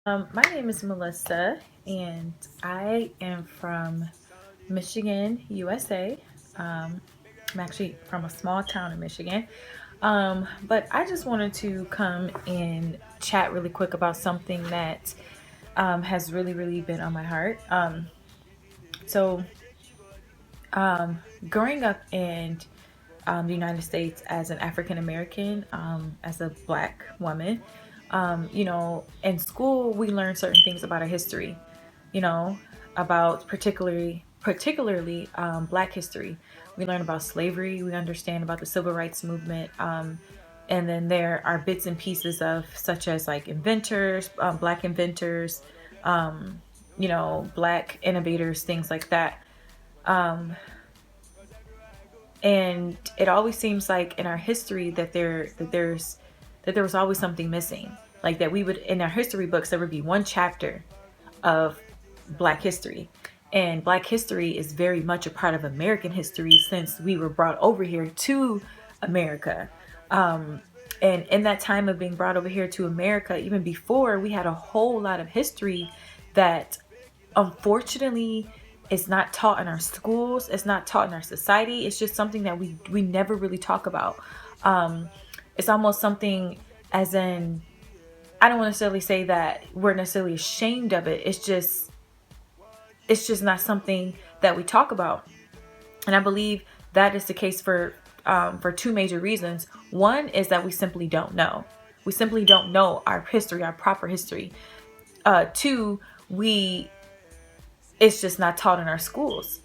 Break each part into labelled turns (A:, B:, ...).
A: My name is Melissa, and I am from Michigan, USA. Um, I'm actually from a small town in Michigan. But I just wanted to come and chat really quick about something that has really been on my heart. So, growing up in the United States as an African American, as a black woman, in school we learn certain things about our history, you know, about particularly black history. We learn about slavery, we understand about the civil rights movement, and then there are bits and pieces of such as like inventors, black inventors, black innovators, things like that. Um, and it always seems like in our history that there was always something missing, like that we would, in our history books, there would be one chapter of black history, and black history is very much a part of American history since we were brought over here to America. And in that time of being brought over here to America, even before, we had a whole lot of history that unfortunately it's not taught in our schools, it's not taught in our society. It's just something that we never really talk about. It's almost something, as in, I don't necessarily say that we're necessarily ashamed of it. It's just not something that we talk about. And I believe that is the case for two major reasons. One is that we simply don't know. We simply don't know our history, our proper history. Two, we it's just not taught in our schools.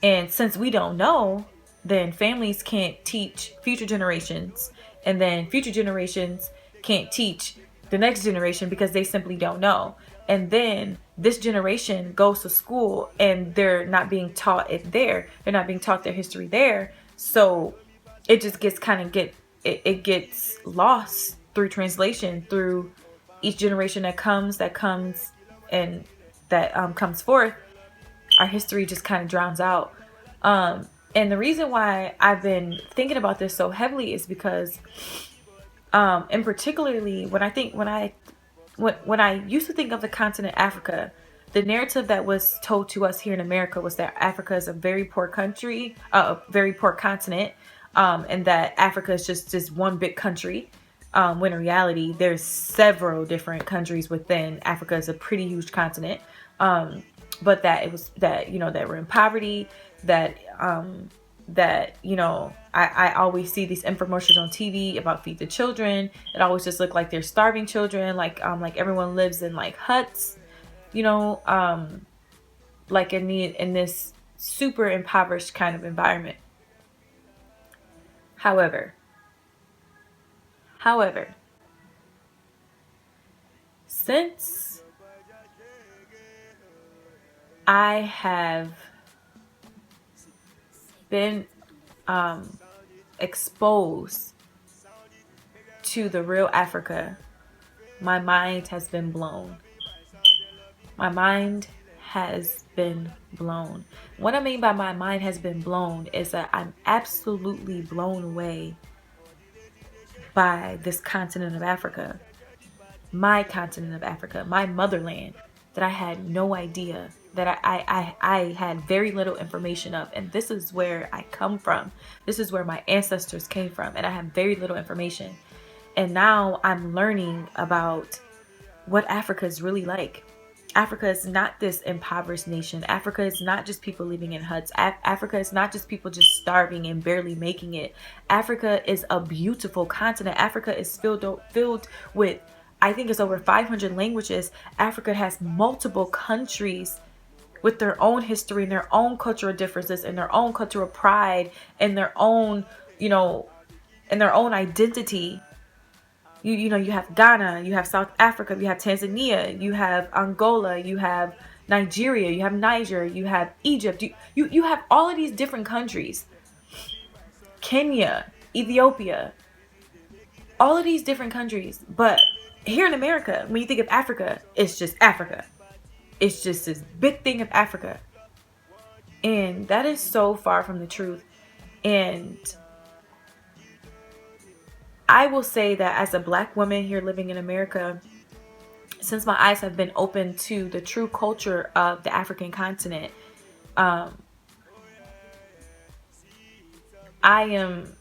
A: And since we don't know, then families can't teach future generations, and then future generations can't teach the next generation because they simply don't know. And then this generation goes to school and they're not being taught it there. They're not being taught their history there. So it just gets it gets lost through translation, through each generation that comes and that comes forth. Our history just kind of drowns out. And the reason why I've been thinking about this so heavily is because, and particularly when I used to think of the continent Africa, the narrative that was told to us here in America was that Africa is a very poor country, a very poor continent, and that Africa is just one big country. When in reality, there's several different countries within Africa. Is a pretty huge continent. But that it was that, that we're in poverty, that I always see these infomercials on TV about feed the children. It always just look like they're starving children, like everyone lives in like huts, you know, like in this super impoverished kind of environment. However, however, since I have been exposed to the real Africa, my mind has been blown. My mind has been blown. What I mean by my mind has been blown is that I'm absolutely blown away by this continent of Africa, my continent of Africa, my motherland, that I had no idea, that I had very little information of. And this is where I come from. This is where my ancestors came from. And I have very little information. And now I'm learning about what Africa is really like. Africa is not this impoverished nation. Africa is not just people living in huts. Africa is not just people just starving and barely making it. Africa is a beautiful continent. Africa is filled with, I think it's over 500 languages. Africa has multiple countries with their own history and their own cultural differences and their own cultural pride and their own, you know, and their own identity. You have Ghana, you have South Africa, you have Tanzania, you have Angola, you have Nigeria, you have Niger, you have Egypt. You have all of these different countries. Kenya, Ethiopia, all of these different countries. But here in America, when you think of Africa, it's just Africa. It's just this big thing of Africa. And that is so far from the truth. And I will say that as a black woman here living in America, since my eyes have been open to the true culture of the African continent, um, I am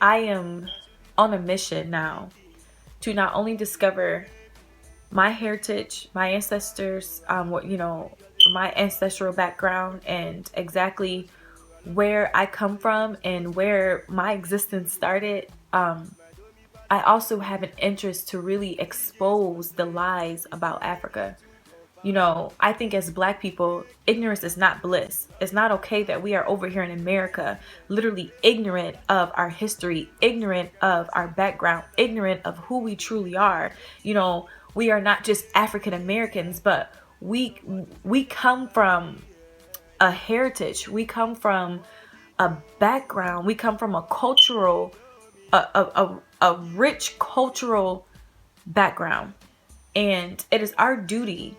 A: I am on a mission now to not only discover my heritage, my ancestors, my ancestral background, and exactly where I come from and where my existence started. I also have an interest to really expose the lies about Africa. I think as Black people, ignorance is not bliss. It's not okay that we are over here in America, literally ignorant of our history, ignorant of our background, ignorant of who we truly are. We are not just African Americans, but we come from a heritage. We come from a background. We come from a rich cultural background. And it is our duty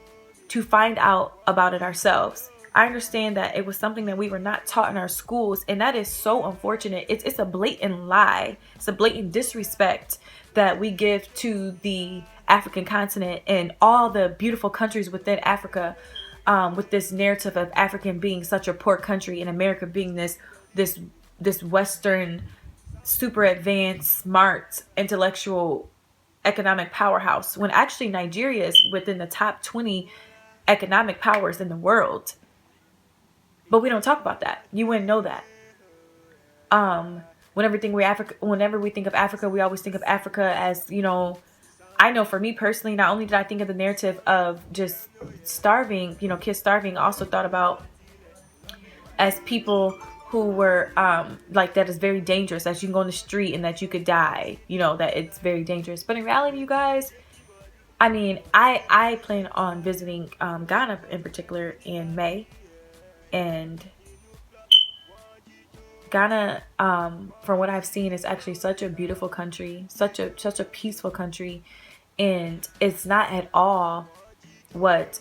A: to find out about it ourselves. I understand that it was something that we were not taught in our schools, and that is so unfortunate. It's a blatant lie. It's a blatant disrespect that we give to the African continent and all the beautiful countries within Africa, with this narrative of African being such a poor country and America being this Western, super advanced, smart, intellectual, economic powerhouse, when actually Nigeria is within the top 20 economic powers in the world. But we don't talk about that. You wouldn't know that. Whenever we think of Africa, we always think of Africa as, I know for me personally, not only did I think of the narrative of just starving, kids starving, I also thought about as people who were like, that is very dangerous, that you can go in the street and that you could die, that it's very dangerous. But in reality, you guys, I mean, I plan on visiting Ghana in particular in May. And Ghana, from what I've seen, is actually such a beautiful country, such a peaceful country. And it's not at all what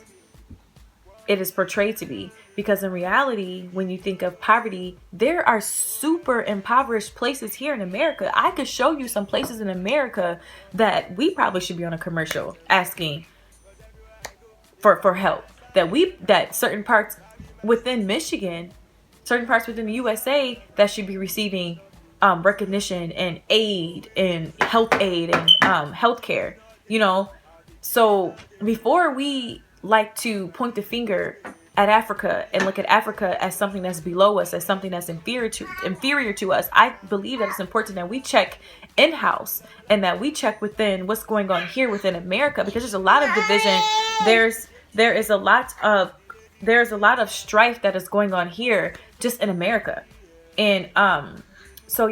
A: it is portrayed to be. Because in reality, when you think of poverty, there are super impoverished places here in America. I could show you some places in America that we probably should be on a commercial asking for help. That certain parts within Michigan, certain parts within the USA, that should be receiving recognition and aid and health aid and healthcare. So before we like to point the finger at Africa and look at Africa as something that's below us, as something that's inferior to us, I believe that it's important that we check in-house and that we check within what's going on here within America, because there's a lot of division. There is a lot of strife that is going on here just in America. And so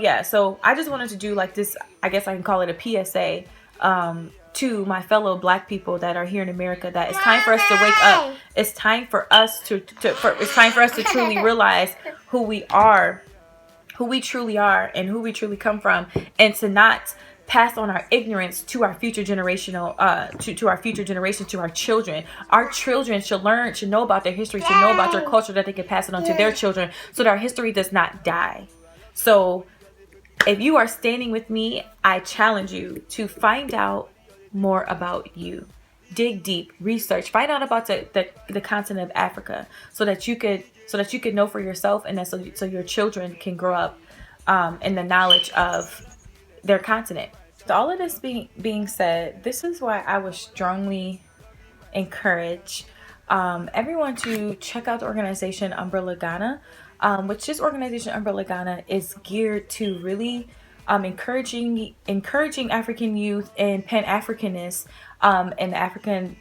A: I just wanted to do like this, I guess I can call it a PSA, to my fellow Black people that are here in America, that it's time for us to wake up. It's time for us to truly realize who we are, who we truly are, and who we truly come from, and to not pass on our ignorance to our future generational to our future generation, to our children. Our children should know about their history, should know about their culture, that they can pass it on to their children, so that our history does not die. So if you are standing with me, I challenge you to find out more about you. Dig deep, research, find out about the continent of Africa, so that you could know for yourself, and so your children can grow up in the knowledge of their continent. So all of this being said, this is why I would strongly encourage everyone to check out the organization Umbrella Ghana, which this organization Umbrella Ghana is geared to really encouraging African youth and Pan-Africanists and the African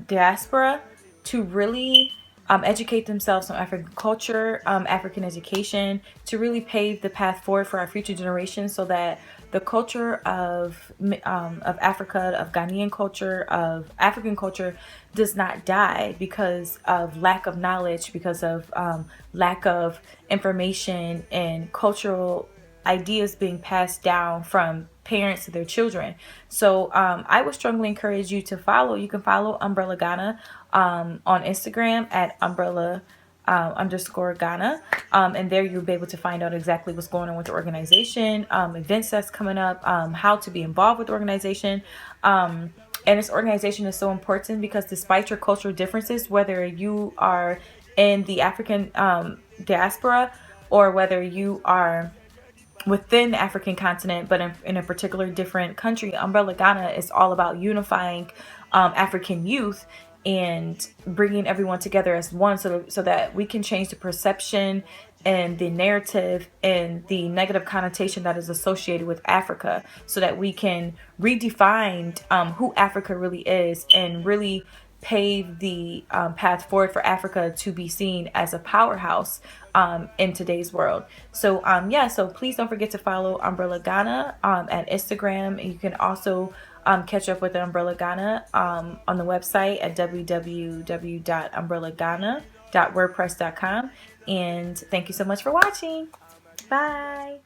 A: diaspora to really educate themselves on African culture, African education, to really pave the path forward for our future generations, so that the culture of Africa, of Ghanaian culture, of African culture, does not die because of lack of knowledge, because of lack of information and cultural ideas being passed down from parents to their children. So I would strongly encourage you to follow. You can follow Umbrella Ghana on Instagram at Umbrella underscore Ghana. And there you'll be able to find out exactly what's going on with the organization, events that's coming up, how to be involved with the organization. And this organization is so important because despite your cultural differences, whether you are in the African diaspora or whether you are within the African continent, but in a particular different country, Umbrella Ghana is all about unifying African youth and bringing everyone together as one, so that we can change the perception and the narrative and the negative connotation that is associated with Africa, so that we can redefine who Africa really is and really pave the path forward for Africa to be seen as a powerhouse in today's world. So yeah, so please don't forget to follow Umbrella Ghana at Instagram. And you can also catch up with Umbrella Ghana on the website at www.umbrellaghana.wordpress.com. And thank you so much for watching. Bye.